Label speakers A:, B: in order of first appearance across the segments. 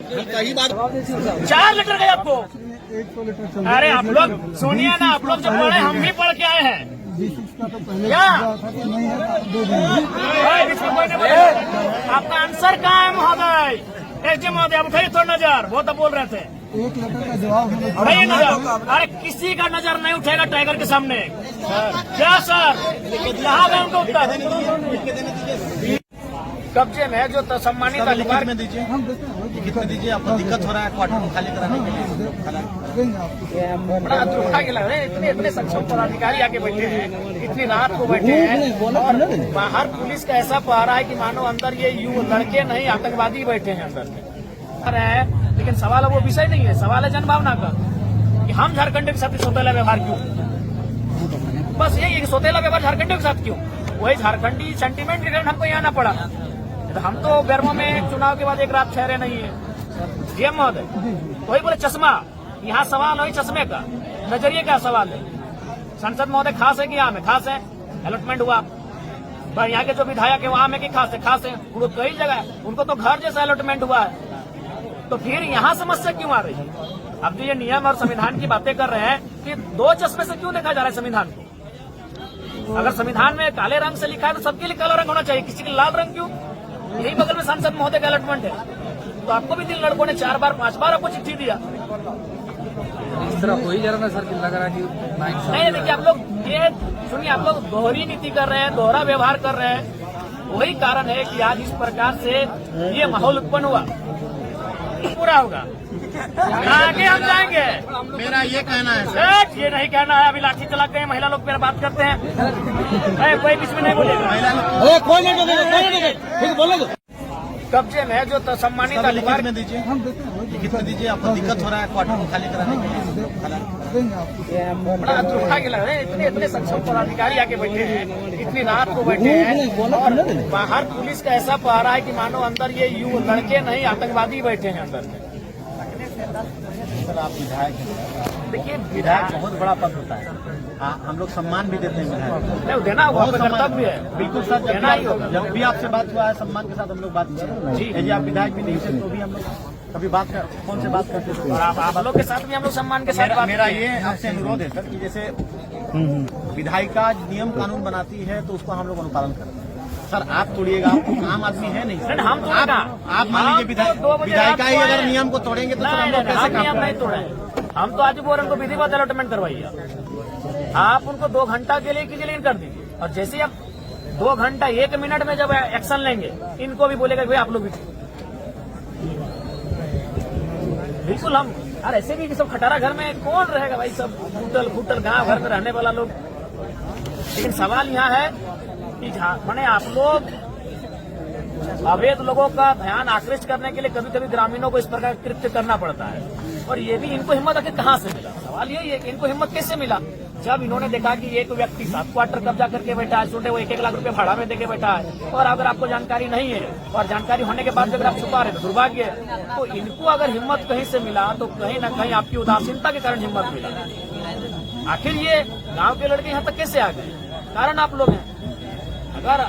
A: कई बार
B: 4 लीटर गए आपको। अरे आप लोग सुनिए ना, आप लोग जब पढ़े हम भी पढ़ के आए हैं क्या? आपका आंसर कहाँ है महोदय? एसडी महोदय आप उठाइए थोड़ा नजर, वो तो बोल रहे थे
C: 1 लीटर का जवाब
B: उठाइए नजर। अरे किसी का नजर नहीं उठेगा टाइगर के सामने। क्या सर कहाँ गए उनको उत्तर? कब्जे में जो सम्मानित अधिकार
A: में दीजिए, लिखित में दीजिए। आपको दिक्कत हो रहा है क्वार्टर को खाली कराने के लिए?
B: बड़ा दुखा के लग रहा है। इतने सक्षम पदाधिकारी आके बैठे हैं, इतनी रात को बैठे हैं और बाहर पुलिस का ऐसा पहरा है कि मानो अंदर ये लड़के नहीं आतंकवादी बैठे हैं अंदर में। लेकिन सवाल वो विषय नहीं है, सवाल है जनभावना का कि हम झारखंड के साथ सौतेला व्यवहार क्यों? बस यही है कि सौतेला व्यवहार झारखंड के साथ क्यों? वही झारखंडी सेंटीमेंट के कारण हमको यहाँ आना पड़ा। तो हम तो बेरमो में चुनाव के बाद एक रात ठहरे नहीं है। डीएम महोदय वही बोले चश्मा, यहाँ सवाल वही चश्मे का, नजरिए का सवाल है। संसद महोदय खास है कि यहाँ में खास है? अलॉटमेंट हुआ पर यहाँ के जो विधायक है वहाँ में कि खास है? खास है, उनको कई जगह है, उनको तो घर जैसा अलॉटमेंट हुआ है। तो फिर यहाँ समस्या क्यों आ रही है? अब तो ये नियम और संविधान की बातें कर रहे हैं कि 2 चश्मे से क्यों देखा जा रहा है संविधान को? अगर संविधान में काले रंग से लिखा है तो सबके लिए काला रंग होना चाहिए, किसी के लाल रंग क्यों? यही बगल में सांसद महोदय का अलॉटमेंट है, तो आपको भी 3 लड़कों ने 4 बार 5 बार आपको चिट्ठी दिया।
D: इस तरह कोई जरा ना सर लग रहा है कि
B: नहीं, देखिए आप लोग ये सुनिए, आप लोग दोहरी नीति कर रहे हैं, दोहरा व्यवहार कर रहे हैं। वही कारण है कि आज इस प्रकार से ये माहौल उत्पन्न हुआ। पूरा होगा, आगे हम जाएंगे।
A: मेरा ये कहना है
B: सर, ये नहीं कहना है। अभी लाठी चला के महिला लोग पे बात करते हैं, कोई बीच में नहीं बोलेगा।
A: कोई नहीं बोलेगा।
B: कब्जे में जो सम्मानित
A: लिखित
B: अधिकार
A: में दीजिए, लिखित में दीजिए। आपको दिक्कत हो रहा है क्वार्टर को खाली कराने के लिए?
B: बड़ा दुखा के लग रहा है। इतने सक्षम पदाधिकारी आके बैठे हैं, इतनी रात को बैठे हैं और बाहर पुलिस का ऐसा पहरा है कि मानो अंदर ये लड़के नहीं आतंकवादी बैठे हैं अंदर में।
A: सर आप विधायक हैं,
B: देखिए
A: विधायक बहुत बड़ा पद होता है। हम लोग सम्मान भी देते हैं विधायक,
B: नहीं देना होगा, कर्तव्य है।
A: बिल्कुल सर।
B: देना ही होगा।
A: जब भी आपसे बात हुआ है सम्मान के साथ हम लोग बात किए जी। यदि आप विधायक भी नहीं थे तो भी हम लोग कभी बात कर फोन से बात करते थे
B: और आप लोग के साथ भी हम लोग सम्मान के साथ बात।
A: मेरा ये आपसे अनुरोध है सर कि जैसे विधायिका नियम कानून बनाती है तो उसको हम लोग अनुपालन करते हैं। सर आप तोड़िएगा, आप आम आदमी है नहीं सर।
B: हम
A: आप मान लीजिए विधायिका ही अगर नियम को तोड़ेंगे तो हम लोग कैसे काम
B: नियम नहीं तोड़े? हम तो आज बोल रहे हैं उनको विधिवत अलॉटमेंट करवाइए। आप उनको 2 घंटा के लिए कीजिए, लेकिन कर दीजिए। और जैसे ही आप 2 घंटा 1 मिनट में जब एक्शन लेंगे, इनको भी बोलेगा भाई आप लोग भी बिल्कुल। हम यार ऐसे भी सब खटारा घर में कौन रहेगा भाई, सब फूटल फूटल गांव घर में रहने वाला लोग। लेकिन सवाल यहाँ है कि मैंने आप लोग अवैध लोगों का ध्यान आकृष्ट करने के लिए कभी कभी ग्रामीणों को इस प्रकार कृत्य करना पड़ता है। और ये भी इनको हिम्मत आखिर कहाँ से मिला? सवाल यही है कि इनको हिम्मत कैसे मिला? जब इन्होंने देखा कि एक व्यक्ति 7 क्वार्टर कब्जा करके बैठा है, छोटे वो 1-1 लाख रुपए भाड़ा में देके बैठा है, और अगर आपको जानकारी नहीं है और जानकारी होने के बाद अगर आप छुपा रहे तो दुर्भाग्य है। तो इनको अगर हिम्मत कहीं से मिला तो कहीं न कहीं आपकी उदासीनता के कारण हिम्मत मिला। आखिर ये गाँव के लड़के यहाँ तक कैसे आ गए? कारण आप लोग हैं। अगर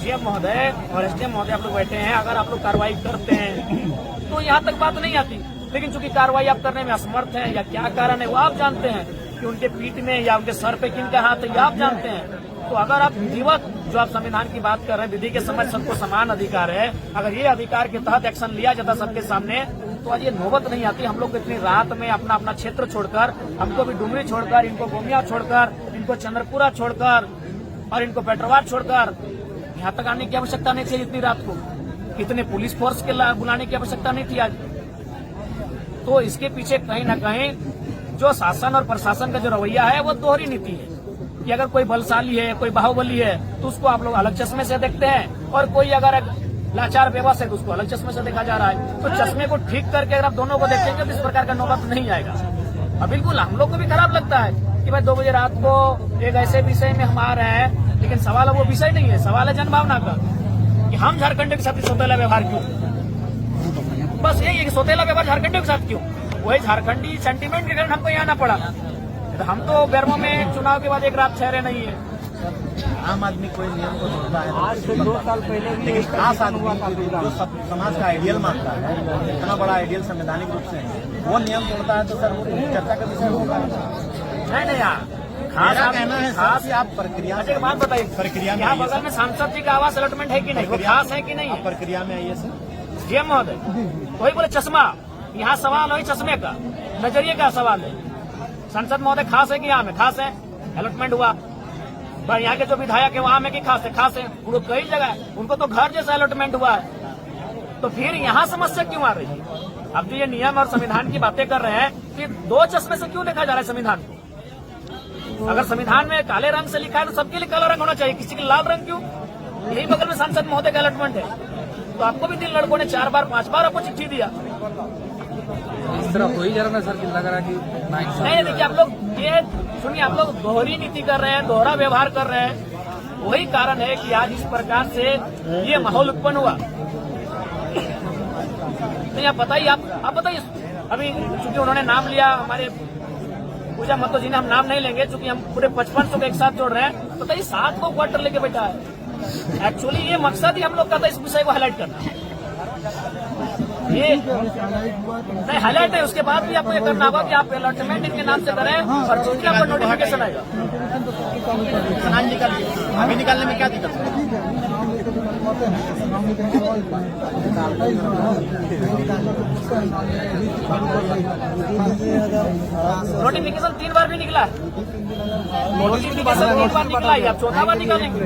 B: डीएम महोदय और एसडीएम महोदय आप लोग बैठे हैं, अगर आप लोग कार्रवाई करते हैं तो यहाँ तक बात नहीं आती। लेकिन चूंकि कार्रवाई आप करने में असमर्थ हैं या क्या कारण है वो आप जानते हैं, कि उनके पीठ में या उनके सर पे किनका हाथ है ये आप जानते हैं। तो अगर आप विधिवत जो आप संविधान की बात कर रहे हैं, विधि के समझ सबको समान अधिकार है, अगर ये अधिकार के तहत एक्शन लिया जाता सबके सामने तो आज ये नौबत नहीं आती। हम लोग इतनी रात में अपना अपना क्षेत्र छोड़कर, हमको भी डुमरी छोड़कर, इनको गोमिया छोड़कर, इनको चंद्रपुरा छोड़कर और इनको पेट्रोवार छोड़कर यहाँ तक आने की आवश्यकता नहीं थी। इतनी रात को इतने पुलिस फोर्स के बुलाने की आवश्यकता नहीं थी आज। तो इसके पीछे कहीं न कहीं जो शासन और प्रशासन का जो रवैया है वो दोहरी नीति है कि अगर कोई बलशाली है, कोई बाहुबली है तो उसको आप लोग अलग चश्मे से देखते हैं, और कोई अगर लाचार बेबस है तो उसको अलग चश्मे से देखा जा रहा है। तो चश्मे को ठीक करके अगर आप दोनों को देखेंगे तो इस प्रकार का नौबत नहीं आएगा। और बिल्कुल हम लोग को भी खराब लगता है कि भाई 2 बजे रात को एक ऐसे विषय में हम आ रहे हैं, लेकिन सवाल वो विषय नहीं है, सवाल है जनभावना का कि हम झारखंड के साथ सौतेला व्यवहार क्यों? बस यही है कि सौतेला व्यवहार झारखंड के साथ क्यों? वही झारखंडी सेंटीमेंट के कारण हमको यहाँ आना पड़ा। हम तो बेरमो में चुनाव के बाद एक रात ठहरे नहीं है।
A: आम आदमी कोई नियम को तोड़ता है
C: आज से 2 साल पहले भी
A: लेकिन खास आदमी जो समाज का आइडियल मानता है, इतना बड़ा आइडियल संवैधानिक रूप से वो नियम तोड़ता है तो सर वो चर्चा का विषय होगा।
B: नहीं यार,
A: मेरा कहना है सर कि आप प्रक्रिया
B: एक बात बताइए,
A: प्रक्रिया में
B: यहाँ
A: आइए
B: बगल में सांसद जी का आवास अलॉटमेंट है कि नहीं, वो खास है कि नहीं
A: आप
B: है?
A: प्रक्रिया में आइए सर।
B: सीएम महोदय वही बोले चश्मा, यहाँ सवाल वही चश्मे का, नजरिए का सवाल है। संसद महोदय खास है कि यहाँ में खास है, अलॉटमेंट हुआ, पर यहाँ के जो विधायक है वहाँ में कि खास है, खास है, उनको कई जगह है, उनको तो घर जैसा अलॉटमेंट हुआ है, तो फिर यहाँ समस्या क्यों आ रही है? अब जो ये नियम और संविधान की बातें कर रहे हैं, फिर 2 चश्मे से क्यों लिखा जा रहा है संविधान को? अगर संविधान में काले रंग से लिखा है तो सबके लिए काला रंग होना चाहिए, किसी के लाल रंग क्यों? यही बगल में सांसद महोदय का अलॉटमेंट है, तो आपको भी 3 लड़कों ने 4 बार 5 बार आपको चिट्ठी दिया।
D: इस तरह हो ही जा रहा है सर कि लग रहा है कि
B: नहीं, देखिए आप लोग ये सुनिए, आप लोग दोहरी नीति कर रहे हैं, दोहरा व्यवहार कर रहे हैं, वही कारण है कि आज इस प्रकार से ये माहौल उत्पन्न हुआ। नहीं आप बताइए, आप बताइए, अभी चूंकि उन्होंने नाम लिया हमारे पूजा महतो जी ने, हम नाम नहीं लेंगे चूंकि हम पूरे 5500 को एक साथ जोड़ रहे हैं, बताइए 7 को क्वार्टर लेके बैठा है। एक्चुअली ये मकसद ही हम लोग का था इस विषय को हाईलाइट करना, ये नहीं हाईलाइट है। उसके बाद भी आपको ये करना होगा कि आप अलॉटमेंट इनके नाम से करें और चूंकि आपको नोटिफिकेशन आएगा।
A: सनान जी का अभी निकालने में क्या दिक्कत है?
B: नोटिफिकेशन 3 बार भी निकला है, नोटिफिकेशन 3 बार निकला है, आप 4था बार निकालेंगे।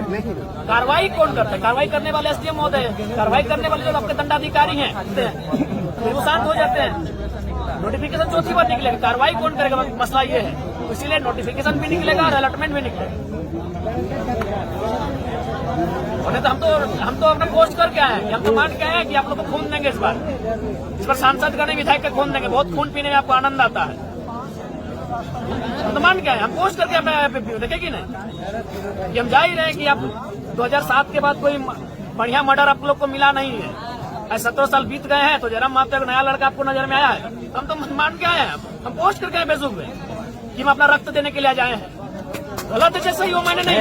B: कार्रवाई कौन करता है? कार्रवाई करने वाले एसडीएम महोदय, कार्रवाई करने वाले जो आपके दंडाधिकारी हैं फिर वो शांत हो जाते हैं। नोटिफिकेशन 4थी बार निकलेगा, कार्रवाई कौन करेगा? मसला ये है, इसीलिए नोटिफिकेशन भी निकलेगा और अलॉटमेंट भी निकलेगा। तो हम तो अपना पोस्ट करके आए हैं, हम तो मान के आए हैं कि आप लोग को खून देंगे इस बार सांसद का नहीं विधायक का खून देंगे, बहुत खून पीने में आपको आनंद आता है, हम तो मान के आए, हम पोस्ट करके अपने देखे कि नहीं कि हम जा ही रहे हैं कि आप 2007 के बाद कोई बढ़िया मर्डर आप लोग को मिला नहीं है। 17 साल बीत गए हैं तो जरा मात्र नया लड़का आपको नजर में आया है, हम तो मान के आए हैं, हम पोस्ट करके आए फेसबुक में कि हम अपना रक्त देने के लिए जाए हैं। गलत है सही हो मैंने नहीं,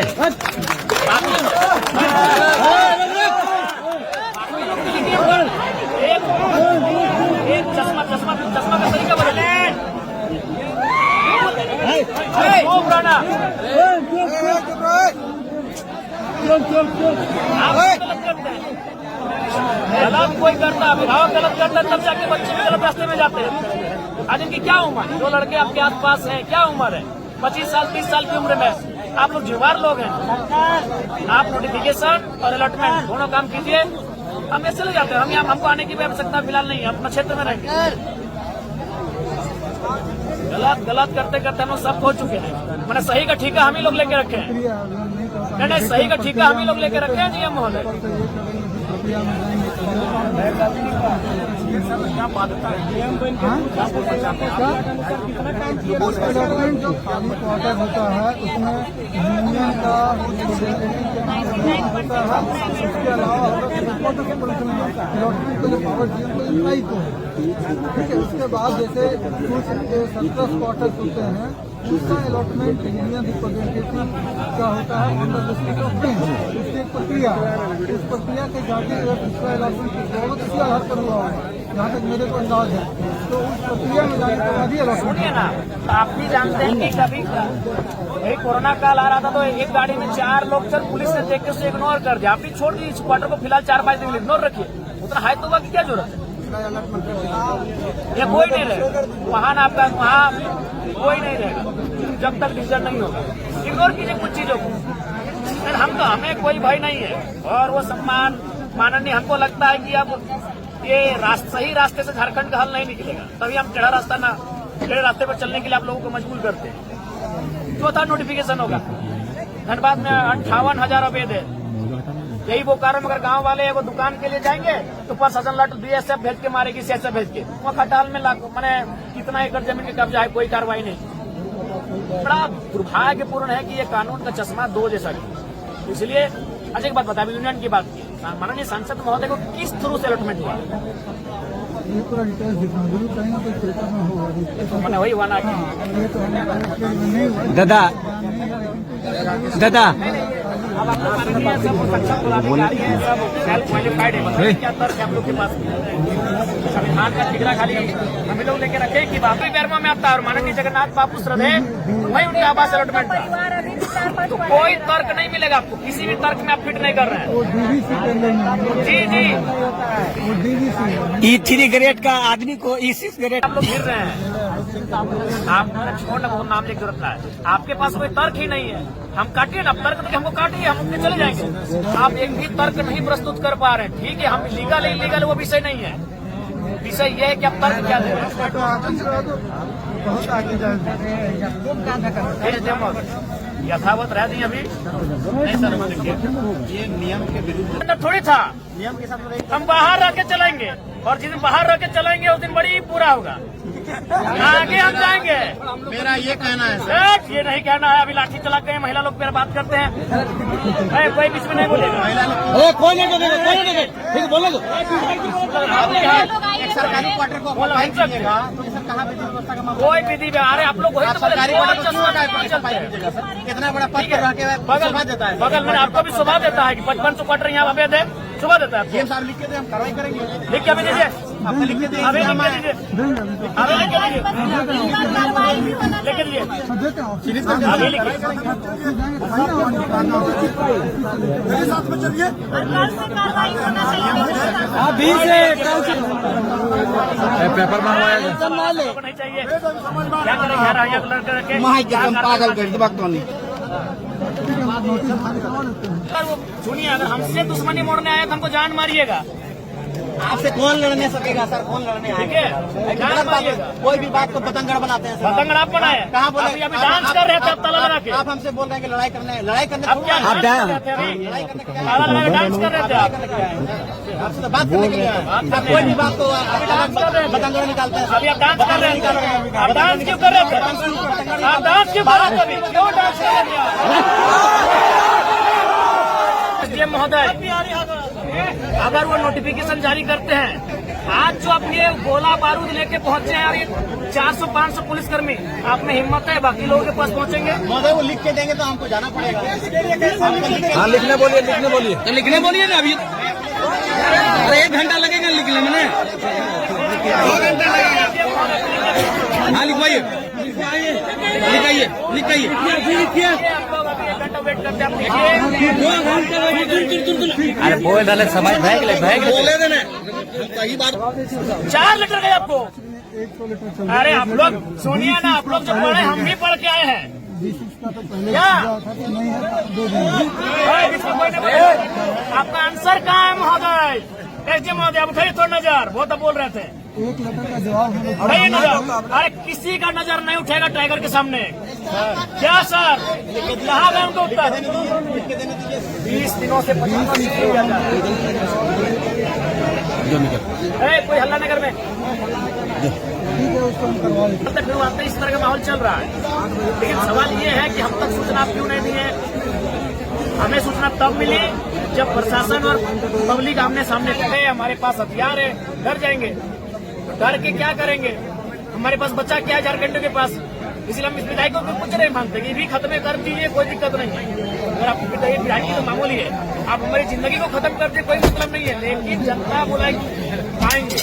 B: एक चश्मा का तरीका बदले पुराना आप गलत करते हैं, गलत कोई करता, अभिभावक गलत करता है तब जाके बच्चे भी गलत रास्ते में जाते हैं। आज इनकी क्या उम्र है? 2 लड़के आपके आसपास हैं, क्या उम्र है? 25 साल 30 साल की उम्र में आप लोग जुवार लोग हैं। आप नोटिफिकेशन और अलॉटमेंट दोनों काम कीजिए, हम ऐसे चले जाते हैं, हम यहाँ हमको आने की भी आवश्यकता फिलहाल नहीं है, अपना क्षेत्र में रहेंगे। गलत करते करते हम लोग सब खो चुके हैं, मैंने सही का ठेका हम ही लोग लेके रखे हैं। नहीं, सही का ठेका हम ही लोग लेके रखे हैं जी, हम महोदय क्या बात है?
C: जो खाली क्वार्टर होता है उसमें यूनियन का होता है, उसके अलावा अलॉटमेंट को जो पावर डीएम को इतना तो है, ठीक है। उसके बाद जैसे कुछ 17 क्वार्टर होते हैं, उसका अलॉटमेंट यूनियन रिप्रेजेंटेटिव का होता है अंडर डिस्ट्रिक्ट ऑफ उसकी एक प्रक्रिया है, इस प्रक्रिया के जाके उसका अलॉटमेंट बहुत इसी आधार पर हुआ है, जहाँ तक मेरे को अंदाज है, तो उस प्रक्रिया में जाने के बाद ही अलॉटमेंट
B: सुनिए ना, आप भी जानते हैं कि कभी यही कोरोना काल आ रहा था तो एक गाड़ी में 4 लोग सर पुलिस ने देख के उसे इग्नोर कर दिया, आप भी छोड़ दी इस क्वार्टर को फिलहाल 4-5 दिन इग्नोर रखिए, उतना हाई तो की क्या जरूरत है? ये कोई नहीं रहेगा वहाँ ना, आपका वहाँ कोई नहीं रहेगा जब तक डिसीजन नहीं होगा। इग्नोर कीजिए कुछ चीजों को, हम तो हमें कोई भय नहीं है और वो सम्मान माननीय, हमको लगता है कि अब ये सही रास्ते से झारखंड का हल नहीं निकलेगा, तभी हम टेढ़ा रास्ते पर चलने के लिए आप लोगों को मजबूर करते हैं। 4था नोटिफिकेशन होगा, धनबाद में 58,000 अवैध है, यही वो कारण अगर गांव वाले वो दुकान के लिए जाएंगे तो प्रशासन लट बीएसएफ भेज के मारेगी, सीएसएफ भेज के, वो खटाल में मैंने कितना एकड़ जमीन के कब्जा है, कोई कार्रवाई नहीं। बड़ा दुर्भाग्यपूर्ण है कि ये कानून का चश्मा 2 जैसा है। इसलिए अच्छा एक बात बता, यूनियन की बात की, माननीय सांसद महोदय को किस थ्रू से अलॉटमेंट हुआ?
C: पूरा डिटेल्स दिखा कहीं ना कोई पेपर में होगा,
B: मैंने वही वाना
C: दादा
B: अब आप लोग मानेंगे सब सक्षम पदाधिकारी हैं, सब सेल्फ क्वालिफाइड है, बताइए क्या तर्क है आप लोग के पास? संविधान का ठिकरा खाली हम लोग लेके रखे कि बापरी पैरमा में आता है और माननीय जगन्नाथ बापू श्रद्धे वही उनका आवास अलॉटमेंट था। तो कोई तर्क नहीं मिलेगा आपको, किसी भी तर्क में आप फिट नहीं कर रहे हैं।
C: वो डीवीसी के अंदर
B: जी जी,
C: वो डीवीसी
E: E3 ग्रेड का आदमी को E6 ग्रेड
B: आप लोग गिर रहे हैं। आप छोड़ ना, वो नाम लेके जरूरत है, आपके पास कोई तर्क ही नहीं है। हम काटिए ना, तर्क तो हमको काटिए, हम अपने चले जाएंगे। आप एक भी तर्क नहीं प्रस्तुत कर पा रहे हैं, ठीक है, हम लीगल इलीगल वो विषय नहीं है। विषय ये है कि आप तर्क क्या दे रहे हैं।
C: बहुत आगे जाएगा।
B: यथावत रह दी अभी
A: नहीं सर, देखिए ये नियम के विरुद्ध,
B: थोड़ी था।
A: नियम के साथ में
B: हम बाहर रह के चलेंगे और जिस दिन बाहर रह के चलेंगे उस दिन बड़ी बुरा होगा। आगे हम जाएंगे।
A: मेरा ये कहना है सर,
B: ये नहीं कहना है, अभी लाठी चला गए महिला लोग पर बात करते हैं। कोई बीच में नहीं बोलेगा।
A: महिला लोग
E: कोई नहीं देगा, कोई नहीं देगा, ठीक बोलो तो।
A: एक सरकारी क्वार्टर को ऑक्युपाई कीजिएगा तो सर कहाँ विधि व्यवस्था का मामला?
B: कोई विधि व्यवहार है, आप लोग वही
A: आप
B: तो बोले,
A: सरकारी
B: कौन
A: क्वार्टर को
B: चश्मा
A: क्यों
B: डाल के
A: ऑक्युपाई
B: चलते हैं?
A: कीजिएगा सर? कितना बड़ा पद
B: ठीक
A: पर रह के
B: है,
A: शोभा देता है।
B: बगल में आपको भी शोभा देता है कि 55 क्वार्टर यहाँ अवैध है, शोभा देता है आपको।
A: सीएम साहब लिख के दे, हम कार्रवाई करेंगे।
B: लिख के अभी दीजिए,
A: आपको लिख के
B: अभी
A: दीजिए,
B: लिख
A: हम
B: के
A: आए।
B: दीजिए, अभी लिख के दीजिए, लिख के दीजिए,
C: देते हैं
B: अभी लिखिए।
C: मेरे साथ में चलिए।
E: अभी से
D: पेपर मंगवाया
B: आपको नहीं चाहिए, क्या करेंगे? यार यहाँ लड़के रखे
E: पागल कर दे बात नहीं।
B: सुनिए, अगर हमसे दुश्मनी मोड़ने आए तो हमको जान मारिएगा,
A: आपसे कौन लड़ने सकेगा सर? कौन लड़ने
B: ठीक
A: आएगा?
B: है? जान
A: गलत बात है।
B: मारिएगा।
A: कोई भी बात को पतंगड़ बनाते हैं सर।
B: पतंगड़ आप बनाए,
A: कहाँ बोले?
B: अभी डांस कर रहे थे आप ताला लगा के।
A: आप हमसे बोल रहे हैं कि लड़ाई करने
B: अब क्या
E: आप डांस-
B: कर रहे थे अभी? ताला लगा के डांस कर रहे थे आप।
A: आपसे तो बात करने के लिए आए हैं। आप कोई भी बात को पतंगड़ निकालते हैं।
B: अभी आप डांस कर रहे थे, आप डांस क्यों कर रहे थे? आप डांस क्यों कर रहे थे? अभी क्यों डांस कर रहे थे आप? एसडीएम महोदय, अगर वो नोटिफिकेशन जारी करते हैं, आज जो अपने गोला बारूद लेके पहुंचे हैं यार, ये 400-500 पुलिसकर्मी, आप में हिम्मत है बाकी लोगों के पास पहुंचेंगे?
A: महोदय वो लिख के देंगे तो हमको जाना पड़ेगा।
E: हाँ लिखने बोलिए, लिखने बोलिए, तो लिखने बोलिए ना अभी। अरे 1 घंटा लगेगा लिखने में। हाँ लिखवाइए, लिखाइए, लिखाइए।
B: आप लोग अभी 1 घंटा वेट करते हैं, आप लिखिए।
E: अरे बोल डाले समय बोले देना सही बात।
B: 4 लीटर गए आपको।
C: 100 लीटर चल
B: अरे आप लोग सुनिए ना, आप लोग जो पढ़े हम भी पढ़ के आए हैं।
C: D6 का तो पहले
B: क्या?
C: था कि नहीं है, दे देंगे।
B: आपका आंसर कहाँ है महोदय? एसडीएम महोदय, आप उठाइए थोड़ा नजर, वो तो बोल रहे थे।
C: 1 लीटर का जवाब हम लोग
B: उठाइए नजर। अरे किसी का नजर नहीं उठेगा टाइगर के सामने। क्या सर, कहाँ गए उनका उत्तर? 20 दिनों से 50 किया जा रहा है। कोई हल्ला नगर में
C: ठीक है, उसको हम करवा लेंगे।
B: तब तक फिर वहाँ पे इस तरह का माहौल चल रहा है। लेकिन सवाल ये है कि हम तक सूचना आप क्यों नहीं दिए? हमें सूचना तब मिली जब प्रशासन और पब्लिक आमने सामने थे, हमारे पास हथियार है, डर जाएंगे। डर के क्या करेंगे? हमारे पास बच्चा क्या है झारखंड के पास, इसलिए हम इस विधायकों को कुछ नहीं मांगते कि भी खत्म कर दीजिए, कोई दिक्कत नहीं है। अगर आपको विधायकी तो मामूली है, आप हमारी जिंदगी को खत्म कर दे, कोई मतलब नहीं है, लेकिन जनता बुलाएगी, पाएंगे।